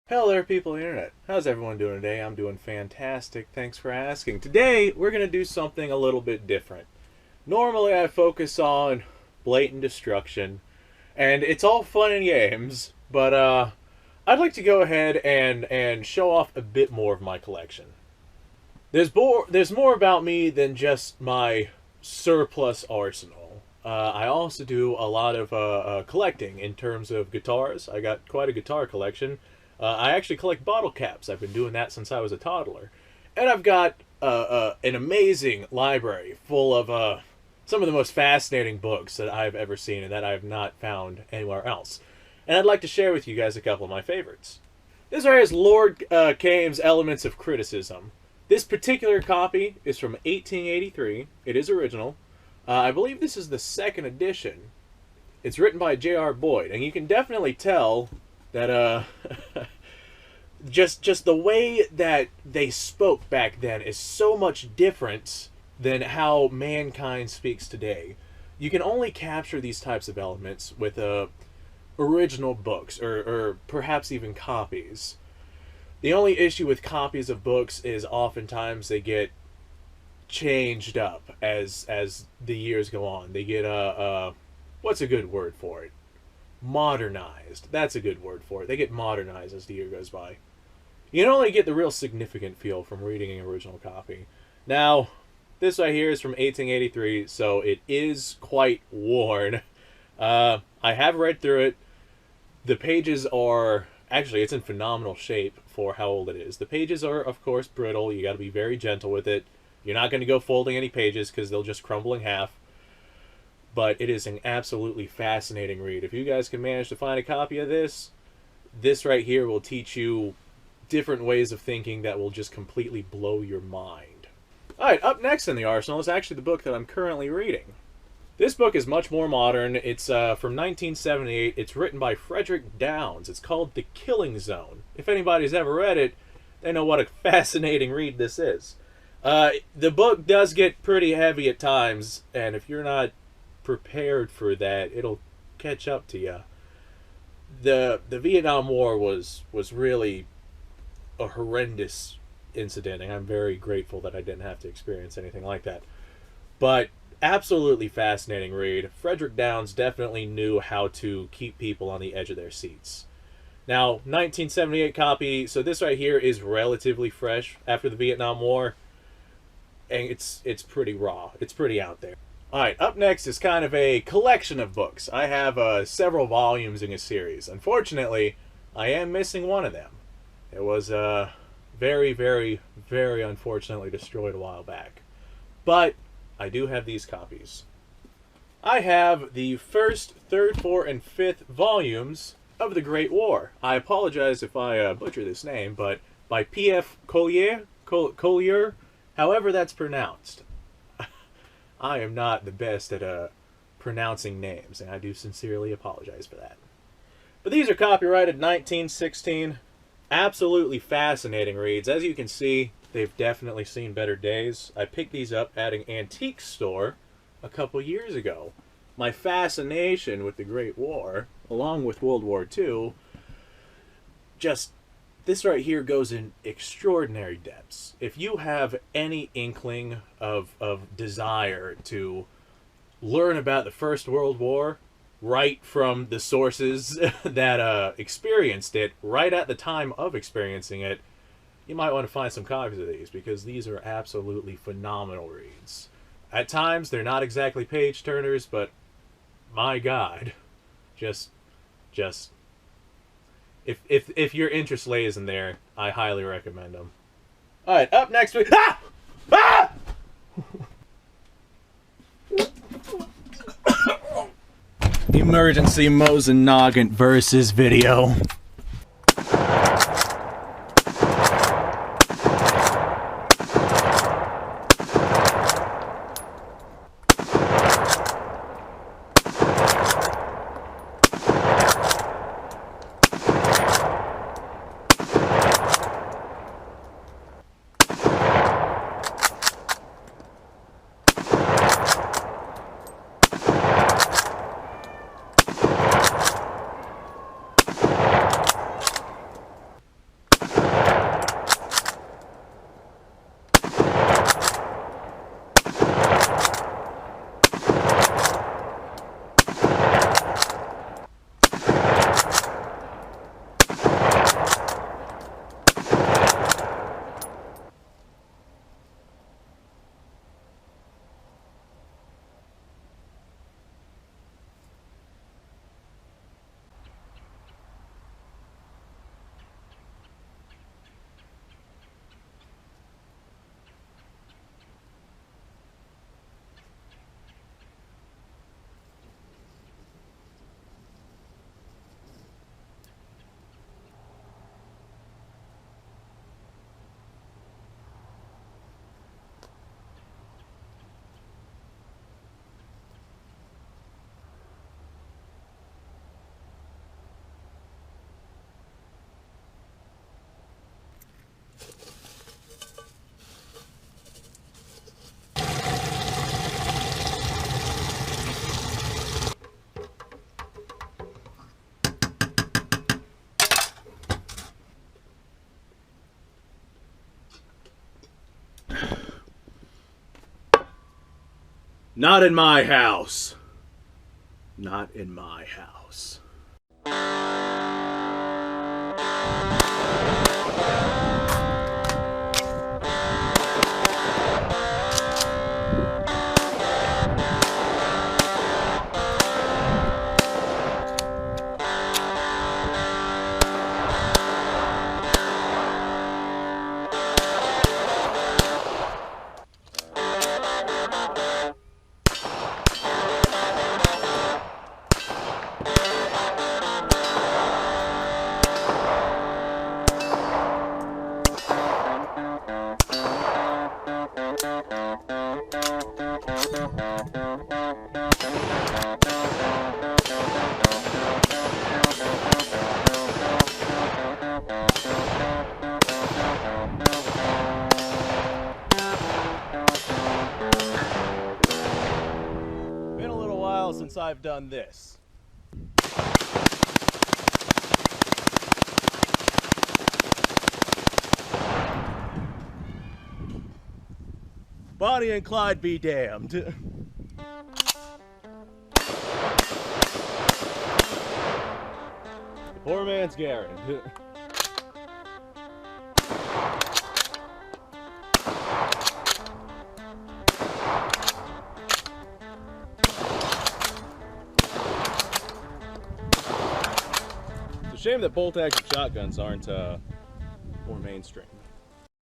Hello there, people of the internet. How's everyone doing today? I'm doing fantastic. Thanks for asking. Today, we're going to do something a little bit different. Normally, I focus on blatant destruction, and it's all fun and games, but I'd like to go ahead and show off a bit more of my collection. There's more about me than just my surplus arsenal. I also do a lot of collecting in terms of guitars. I got quite a guitar collection. I actually collect bottle caps. I've been doing that since I was a toddler. And I've got an amazing library full of some of the most fascinating books that I've ever seen and that I have not found anywhere else. And I'd like to share with you guys a couple of my favorites. This right here is Lord Kaim's Elements of Criticism. This particular copy is from 1883. It is original. I believe this is the second edition. It's written by J.R. Boyd, and you can definitely tell that just the way that they spoke back then is so much different than how mankind speaks today. You can only capture these types of elements with original books or perhaps even copies. The only issue with copies of books is oftentimes they get changed up as the years go on. They get what's a good word for it? Modernized. That's a good word for it. They get modernized as the year goes by. You can only get the real significant feel from reading an original copy. Now, this right here is from 1883, so it is quite worn. I have read through it. The pages are... Actually, it's in phenomenal shape for how old it is. The pages are, of course, brittle. You got to be very gentle with it. You're not going to go folding any pages because they'll just crumble in half. But it is an absolutely fascinating read. If you guys can manage to find a copy of this, this right here will teach you different ways of thinking that will just completely blow your mind. Alright, up next in the arsenal is actually the book that I'm currently reading. This book is much more modern. It's from 1978. It's written by Frederick Downs. It's called The Killing Zone. If anybody's ever read it, they know what a fascinating read this is. The book does get pretty heavy at times, and if you're not prepared for that, it'll catch up to you. The Vietnam War was really a horrendous incident, and I'm very grateful that I didn't have to experience anything like that. But absolutely fascinating read. Frederick Downs definitely knew how to keep people on the edge of their seats. Now, 1978 copy, so this right here is relatively fresh after the Vietnam War, and it's pretty raw. It's pretty out there. Alright, up next is kind of a collection of books. I have several volumes in a series. Unfortunately, I am missing one of them. It was very, very, very unfortunately destroyed a while back. But I do have these copies. I have the first, third, fourth, and fifth volumes of The Great War. I apologize if I butcher this name, but by P.F. Collier, however that's pronounced. I am not the best at pronouncing names, and I do sincerely apologize for that. But these are copyrighted 1916. Absolutely fascinating reads. As you can see, they've definitely seen better days. I picked these up at an antique store a couple years ago. My fascination with the Great War, along with World War II, this right here goes in extraordinary depths. If you have any inkling of desire to learn about the First World War right from the sources that experienced it, right at the time of experiencing it, you might want to find some copies of these, because these are absolutely phenomenal reads. At times, they're not exactly page-turners, but my God, just if your interest lays in there, I highly recommend them. Alright, up next we... Ah! Ah! Emergency Mosin Noggin versus video. Not in my house. Not in my house. Been a little while since I've done this. Bonnie and Clyde be damned. The poor man's Garrett. It's a shame that bolt-action shotguns aren't more mainstream.